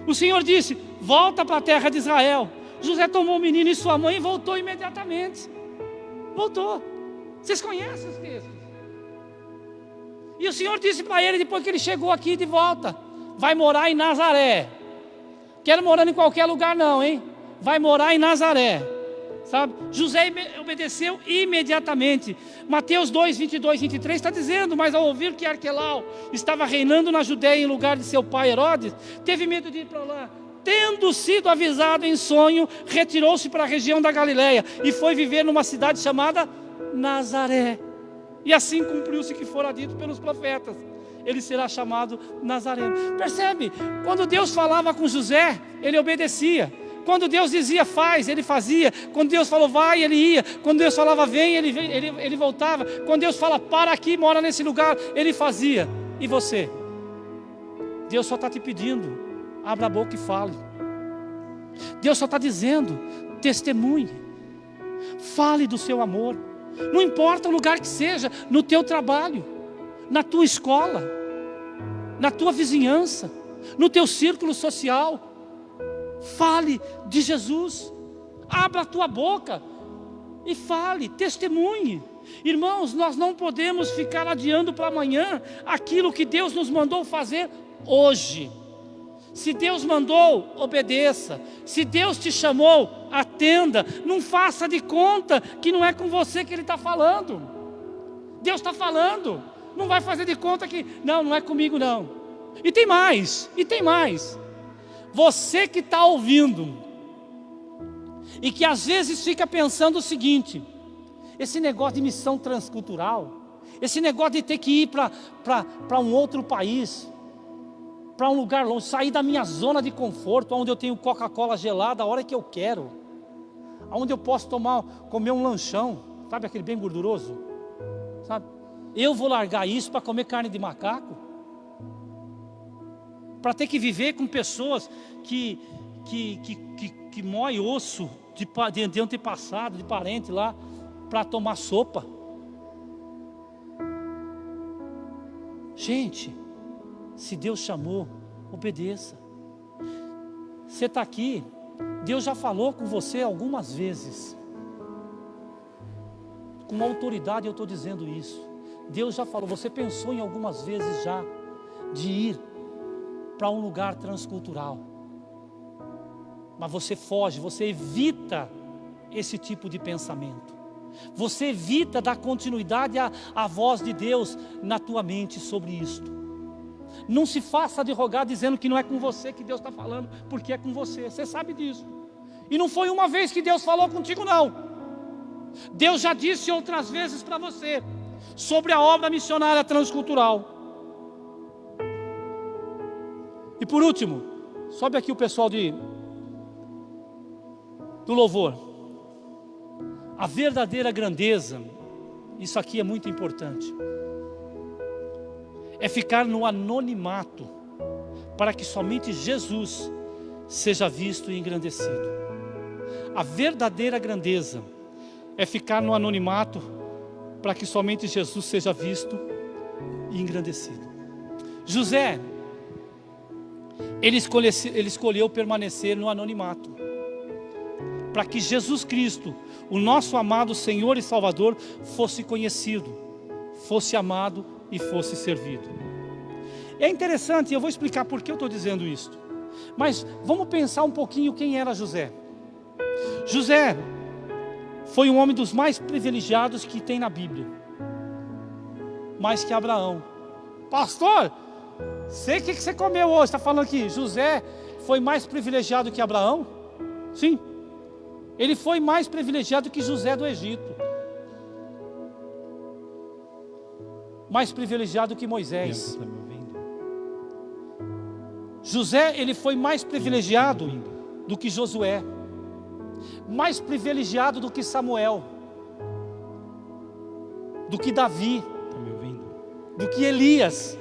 o Senhor disse, volta para a terra de Israel. José tomou o menino e sua mãe e voltou imediatamente. Voltou. Vocês conhecem os textos? E o Senhor disse para ele, depois que ele chegou aqui de volta, vai morar em Nazaré. Quero morar em qualquer lugar não, hein? Vai morar em Nazaré. Sabe? José obedeceu imediatamente. Mateus 2:22-23 está dizendo, mas ao ouvir que Arquelau estava reinando na Judéia em lugar de seu pai Herodes, teve medo de ir para lá. Tendo sido avisado em sonho, retirou-se para a região da Galileia e foi viver numa cidade chamada Nazaré. E assim cumpriu-se que fora dito pelos profetas, ele será chamado Nazareno. Percebe? Quando Deus falava com José, ele obedecia. Quando Deus dizia faz, ele fazia. Quando Deus falou vai, ele ia. Quando Deus falava vem, ele voltava. Quando Deus fala para aqui, mora nesse lugar, ele fazia. E você? Deus só está te pedindo, abra a boca e fale. Deus só está dizendo, testemunhe. Fale do seu amor. Não importa o lugar que seja, no teu trabalho, na tua escola, na tua vizinhança, no teu círculo social. Fale de Jesus. abra a tua boca e fale, testemunhe. Irmãos, nós não podemos ficar adiando para amanhã aquilo que Deus nos mandou fazer hoje. Se Deus mandou, obedeça. Se Deus te chamou, atenda. Não faça de conta que não é com você que Ele está falando. Deus está falando. Não vai fazer de conta que não é comigo não. E tem mais. Você que está ouvindo e que às vezes fica pensando o seguinte: esse negócio de missão transcultural, esse negócio de ter que ir para um outro país, para um lugar longe, sair da minha zona de conforto, onde eu tenho Coca-Cola gelada a hora que eu quero, onde eu posso comer um lanchão, sabe aquele bem gorduroso, sabe? Eu vou largar isso para comer carne de macaco? Para ter que viver com pessoas que moem osso de antepassado, de parente lá, para tomar sopa? Gente, se Deus chamou, obedeça. Você está aqui, Deus já falou com você algumas vezes. Com autoridade eu estou dizendo isso. Deus já falou, você pensou em algumas vezes já de ir para um lugar transcultural. Mas você foge, você evita esse tipo de pensamento. Você evita dar continuidade à voz de Deus na tua mente sobre isto. Não se faça de rogar dizendo que não é com você que Deus está falando, porque é com você, você sabe disso. E não foi uma vez que Deus falou contigo não. Deus já disse outras vezes para você sobre a obra missionária transcultural. E por último, sobe aqui o pessoal do louvor. A verdadeira grandeza, isso aqui é muito importante, é ficar no anonimato, para que somente Jesus seja visto e engrandecido. A verdadeira grandeza é ficar no anonimato, para que somente Jesus seja visto e engrandecido. José, ele escolheu permanecer no anonimato, para que Jesus Cristo, o nosso amado Senhor e Salvador, fosse conhecido, fosse amado e fosse servido. É interessante, eu vou explicar por que eu estou dizendo isso. Mas vamos pensar um pouquinho quem era José. José foi um homem dos mais privilegiados que tem na Bíblia, mais que Abraão. Pastor, sei o que você comeu hoje, está falando aqui, José foi mais privilegiado que Abraão? Sim, ele foi mais privilegiado que José do Egito, mais privilegiado que Moisés. José, ele foi mais privilegiado do que Josué, mais privilegiado do que Samuel, do que Davi, do que Elias,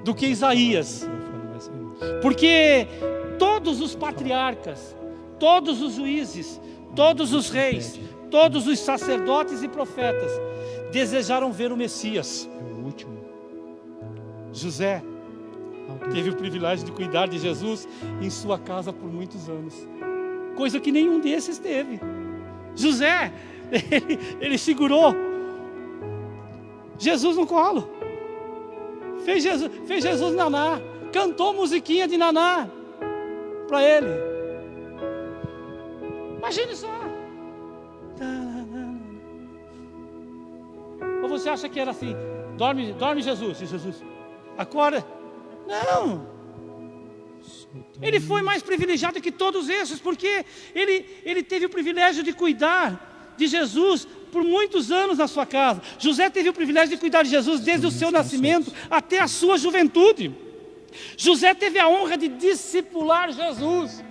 do que Isaías. Porque todos os patriarcas, todos os juízes, todos os reis, todos os sacerdotes e profetas desejaram ver o Messias. José teve o privilégio de cuidar de Jesus em sua casa por muitos anos, coisa que nenhum desses teve. José, ele segurou Jesus no colo, fez Jesus naná, cantou musiquinha de naná para ele. Imagine só. Ou você acha que era assim, dorme Jesus, e Jesus acorda? Não, ele foi mais privilegiado que todos esses, porque ele teve o privilégio de cuidar de Jesus por muitos anos na sua casa. José teve o privilégio de cuidar de Jesus desde o seu nascimento até a sua juventude. José teve a honra de discipular Jesus,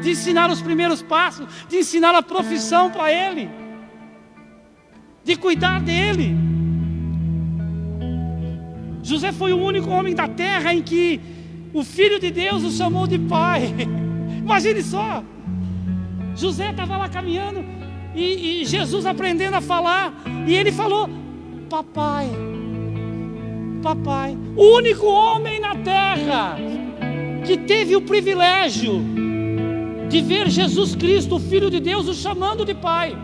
de ensinar os primeiros passos, de ensinar a profissão para ele, de cuidar dele. José foi o único homem da terra em que o Filho de Deus o chamou de pai. Imagine só, José estava lá caminhando e Jesus aprendendo a falar, e ele falou: papai, papai. O único homem na terra que teve o privilégio de ver Jesus Cristo, o Filho de Deus, o chamando de Pai.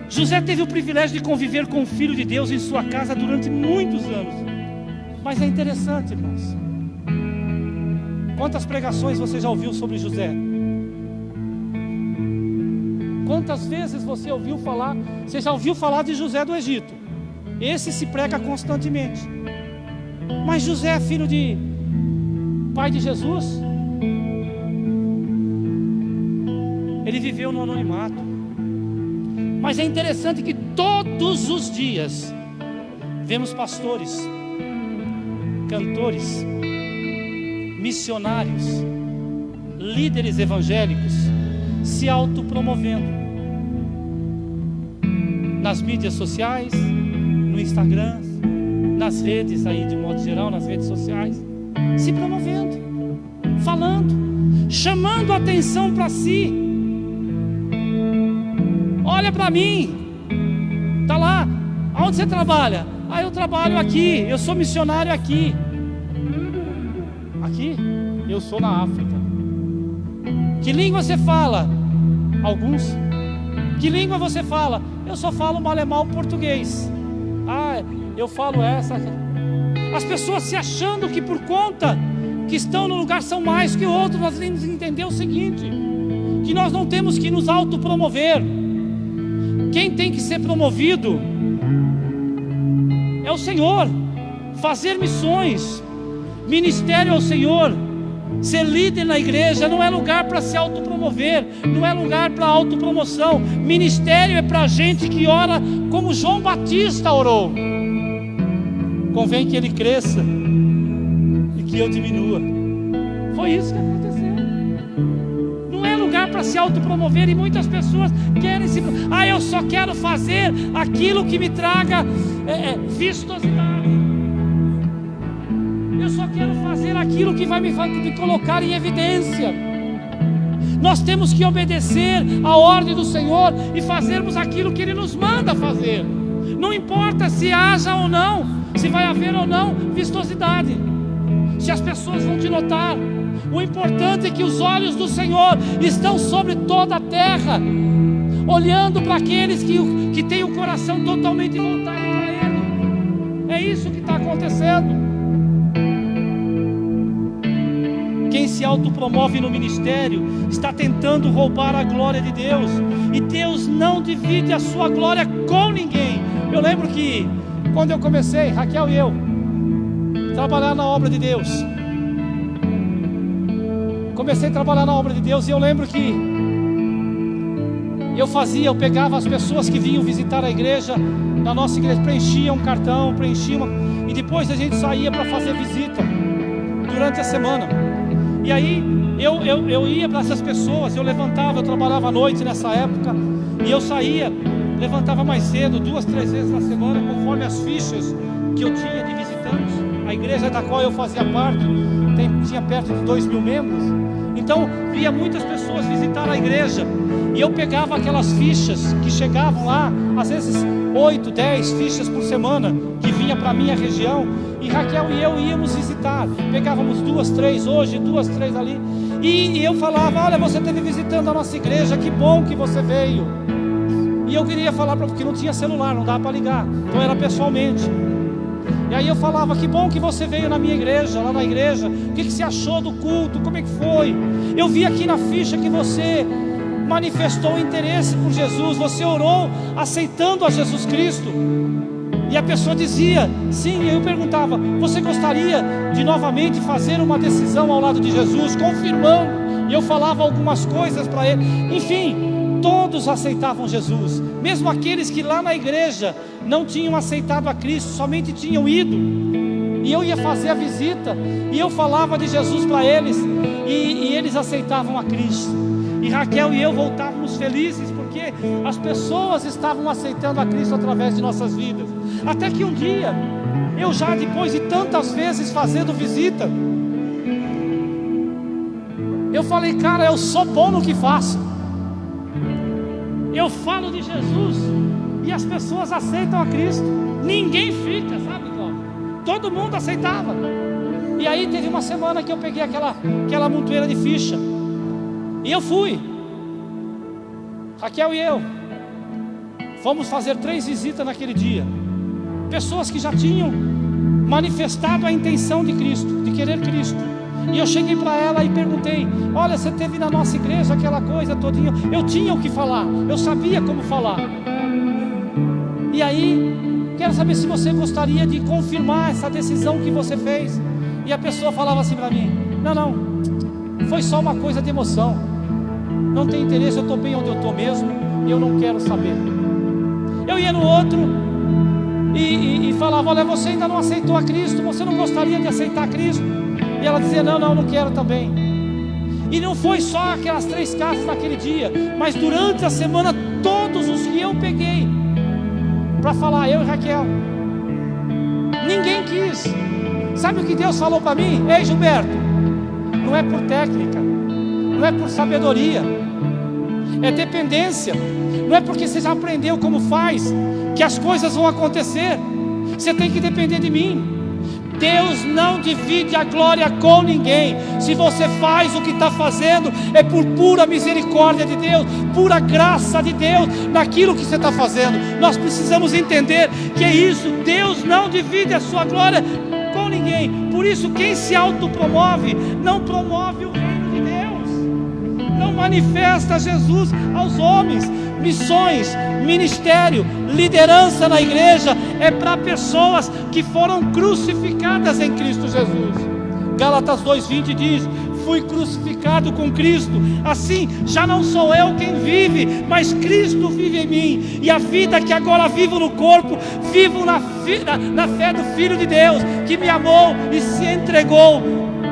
José teve o privilégio de conviver com o Filho de Deus em sua casa durante muitos anos. Mas é interessante, irmãos. Quantas pregações você já ouviu sobre José? Quantas vezes você já ouviu falar de José do Egito? Esse se prega constantemente. Mas José é filho de pai de Jesus? Ele viveu no anonimato. Mas é interessante que todos os dias vemos pastores, cantores, missionários, líderes evangélicos se autopromovendo nas mídias sociais, no Instagram, nas redes aí de modo geral, nas redes sociais, se promovendo, falando, chamando a atenção para si. Olha para mim, tá lá, aonde você trabalha? Eu trabalho aqui, eu sou missionário aqui. Aqui? Eu sou na África. Que língua você fala? Alguns. Que língua você fala? Eu só falo mal português. Eu falo essa. As pessoas se achando que por conta que estão no lugar são mais que outros. Nós temos que entender o seguinte, que nós não temos que nos autopromover. Quem tem que ser promovido é o Senhor. Fazer missões, ministério ao Senhor, ser líder na igreja não é lugar para se autopromover, não é lugar para autopromoção. Ministério é para gente que ora como João Batista orou. Convém que ele cresça e que eu diminua. Foi isso que aconteceu. Não é lugar para se autopromover, e muitas pessoas querem se... eu só quero fazer aquilo que me traga vistosidade. Eu só quero fazer aquilo que vai me colocar em evidência. Nós temos que obedecer à ordem do Senhor e fazermos aquilo que Ele nos manda fazer. Não importa se haja ou não, se vai haver ou não vistosidade, se as pessoas vão te notar. O importante é que os olhos do Senhor estão sobre toda a terra, olhando para aqueles que têm o coração totalmente voltado para Ele. É isso que está acontecendo. Quem se autopromove no ministério está tentando roubar a glória de Deus, e Deus não divide a sua glória com ninguém. Eu lembro que quando eu comecei, Raquel e eu, trabalhar na obra de Deus, e eu lembro que eu pegava as pessoas que vinham visitar a igreja, na nossa igreja, preenchia um cartão, e depois a gente saía para fazer visita durante a semana. E aí eu ia para essas pessoas, eu trabalhava à noite nessa época, e eu saía, levantava mais cedo, 2, 3 vezes na semana, conforme as fichas que eu tinha de visitantes. A igreja da qual eu fazia parte tinha perto de 2.000 membros, então via muitas pessoas visitar a igreja, e eu pegava aquelas fichas que chegavam lá, às vezes 8, 10 fichas por semana, que vinha para a minha região, e Raquel e eu íamos visitar, pegávamos 2, 3 hoje, 2, 3 ali, e eu falava: olha, você esteve visitando a nossa igreja, que bom que você veio. E eu queria falar, porque não tinha celular, não dava para ligar, então era pessoalmente. E aí eu falava: que bom que você veio na minha igreja, lá na igreja, o que você achou do culto, como é que foi? Eu vi aqui na ficha que você manifestou interesse por Jesus, você orou aceitando a Jesus Cristo. E a pessoa dizia sim, e eu perguntava: você gostaria de novamente fazer uma decisão ao lado de Jesus, confirmando? E eu falava algumas coisas para ele. Enfim, todos aceitavam Jesus, mesmo aqueles que lá na igreja não tinham aceitado a Cristo, somente tinham ido. E eu ia fazer a visita, e eu falava de Jesus para eles, e eles aceitavam a Cristo. E Raquel e eu voltávamos felizes, porque as pessoas estavam aceitando a Cristo através de nossas vidas. Até que um dia, eu já depois de tantas vezes fazendo visita, eu falei: cara, eu sou bom no que faço. Eu falo de Jesus e as pessoas aceitam a Cristo. Ninguém fica, sabe, Cláudio? todo mundo aceitava. E aí teve uma semana que eu peguei aquela montoeira de ficha, e eu fui, Raquel e eu fomos fazer 3 visitas naquele dia. Pessoas que já tinham manifestado a intenção de Cristo, de querer Cristo. E eu cheguei para ela e perguntei: olha, você teve na nossa igreja aquela coisa todinha. Eu tinha o que falar, eu sabia como falar. E aí, quero saber se você gostaria de confirmar essa decisão que você fez. E a pessoa falava assim para mim: não, foi só uma coisa de emoção, não tem interesse, eu estou bem onde eu estou mesmo, e eu não quero saber. Eu ia no outro e falava: olha, você ainda não aceitou a Cristo, você não gostaria de aceitar Cristo? E ela dizia: não quero também. E não foi só aquelas 3 casas naquele dia, mas durante a semana, todos os que eu peguei para falar, eu e Raquel, ninguém quis. Sabe o que Deus falou para mim? Ei, Gilberto, não é por técnica, não é por sabedoria, é dependência. Não é porque você já aprendeu como faz que as coisas vão acontecer. Você tem que depender de mim. Deus não divide a glória com ninguém. Se você faz o que está fazendo, é por pura misericórdia de Deus, pura graça de Deus naquilo que você está fazendo. Nós precisamos entender que é isso. Deus não divide a sua glória com ninguém. Por isso, quem se autopromove não promove o reino de Deus, não manifesta Jesus aos homens. Missões, ministério, liderança na igreja é para pessoas que foram crucificadas em Cristo Jesus. Gálatas 2:20 diz: fui crucificado com Cristo, assim já não sou eu quem vive, mas Cristo vive em mim. E a vida que agora vivo no corpo, vivo na fé do Filho de Deus, que me amou e se entregou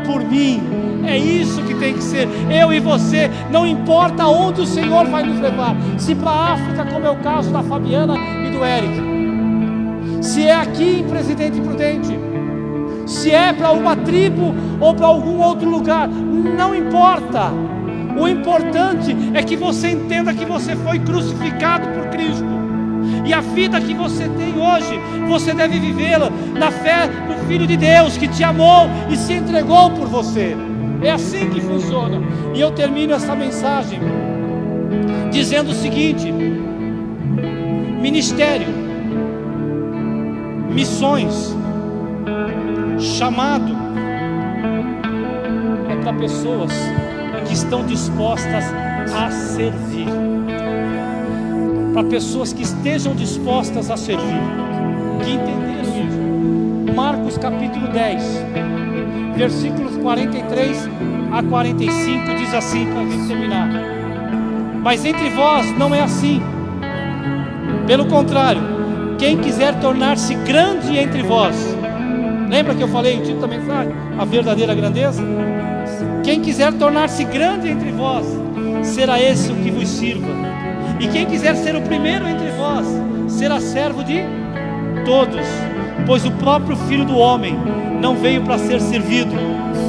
por mim. É isso que tem que ser, eu e você. Não importa onde o Senhor vai nos levar, se para a África, como é o caso da Fabiana e do Eric, se é aqui em Presidente Prudente, se é para uma tribo ou para algum outro lugar, não importa. O importante é que você entenda que você foi crucificado por Cristo, e a vida que você tem hoje, você deve vivê-la na fé do Filho de Deus, que te amou e se entregou por você. É assim que funciona. E eu termino essa mensagem dizendo o seguinte: ministério, missões, chamado é para pessoas que estão dispostas a servir, para pessoas que estejam dispostas a servir, que entenderam isso. Marcos capítulo 10, versículos 43 a 45 diz assim, para a gente terminar: mas entre vós não é assim, pelo contrário, quem quiser tornar-se grande entre vós, lembra que eu falei o título da mensagem? A verdadeira grandeza. Quem quiser tornar-se grande entre vós, será esse o que vos sirva. E quem quiser ser o primeiro entre vós, será servo de todos. Pois o próprio Filho do Homem não veio para ser servido,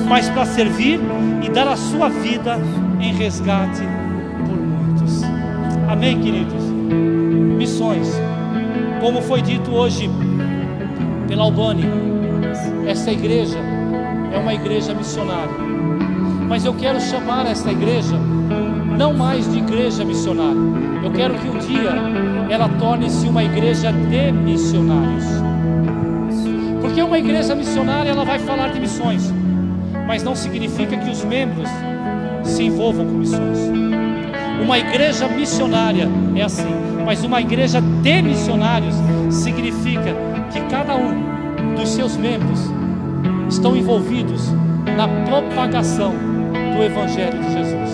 mas para servir e dar a sua vida em resgate por muitos. Amém, queridos? Missões, como foi dito hoje pela Albani, essa igreja é uma igreja missionária, mas eu quero chamar essa igreja não mais de igreja missionária. Eu quero que um dia ela torne-se uma igreja de missionários. Porque uma igreja missionária, ela vai falar de missões, mas não significa que os membros se envolvam com missões. Uma igreja missionária é assim, mas uma igreja de missionários significa que cada um dos seus membros estão envolvidos na propagação do Evangelho de Jesus.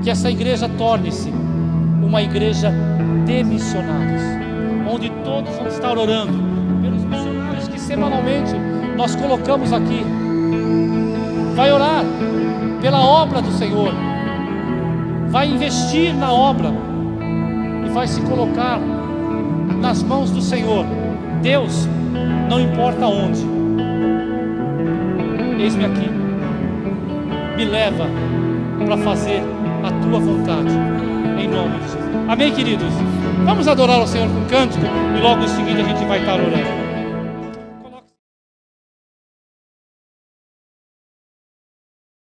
Que essa igreja torne-se uma igreja de missionários, onde todos vão estar orando pelos missionários que semanalmente nós colocamos aqui. Vai orar pela obra do Senhor, vai investir na obra e vai se colocar nas mãos do Senhor. Deus, não importa onde, eis-me aqui, me leva para fazer a tua vontade, em nome de Jesus. Amém, queridos? Vamos adorar o Senhor com cântico e logo em seguida a gente vai estar orando.